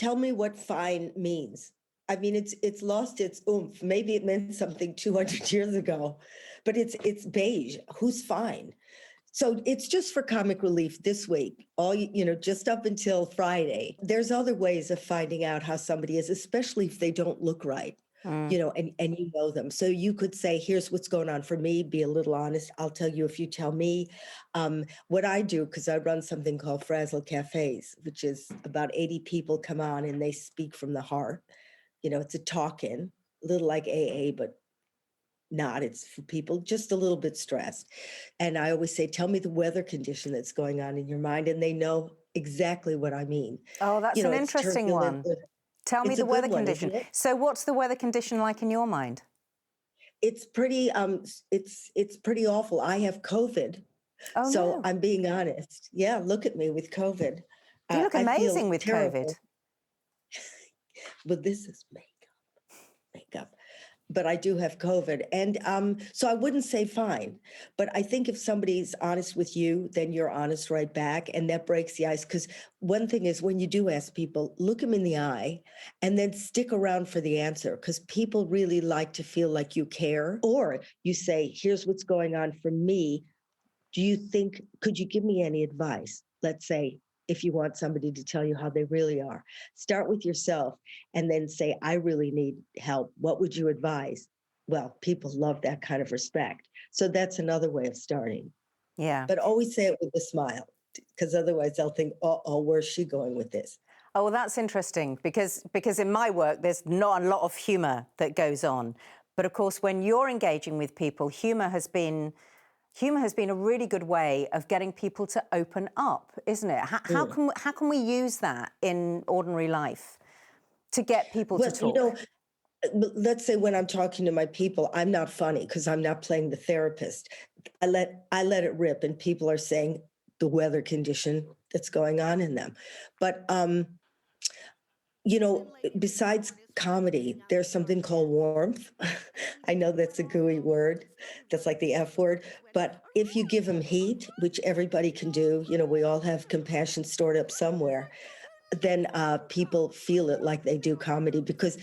tell me what fine means. I mean, it's lost its oomph. Maybe it meant something 200 years ago, but it's beige. Who's fine? So it's just for comic relief this week, just up until Friday. There's other ways of finding out how somebody is, especially if they don't look right, Mm. and you know them. So you could say, here's what's going on for me, be a little honest. I'll tell you if you tell me. What I do, because I run something called Frazzle Cafes, which is about 80 people come on and they speak from the heart. It's a talk-in, a little like AA, but not. It's for people just a little bit stressed. And I always say, tell me the weather condition that's going on in your mind. And they know exactly what I mean. Oh, that's an It's interesting turbulent. one. Tell me It's a the good weather one, isn't condition. it? So what's the weather condition like in your mind? It's pretty, it's pretty awful. I have COVID. Oh, So no. I'm being honest. Yeah, look at me with COVID. You look I feel amazing with COVID. terrible, but this is makeup. But I do have COVID. And so I wouldn't say fine. But I think if somebody's honest with you, then you're honest right back. And that breaks the ice. Because one thing is when you do ask people, look them in the eye and then stick around for the answer. Because people really like to feel like you care. Or you say, here's what's going on for me. Could you give me any advice? Let's say, if you want somebody to tell you how they really are, start with yourself and then say, I really need help. What would you advise? Well, people love that kind of respect. So that's another way of starting. Yeah. But always say it with a smile, because otherwise they'll think, oh, where's she going with this? Oh, well, that's interesting because in my work, there's not a lot of humour that goes on. But of course, when you're engaging with people, humour has been a really good way of getting people to open up, isn't it? How can we use that in ordinary life to get people to Well, talk? let's say when I'm talking to my people, I'm not funny because I'm not playing the therapist. I let it rip, and people are saying the weather condition that's going on in them. But besides comedy, there's something called warmth. I know that's a gooey word. That's like the F word. But if you give them heat, which everybody can do, we all have compassion stored up somewhere, then people feel it like they do comedy. Because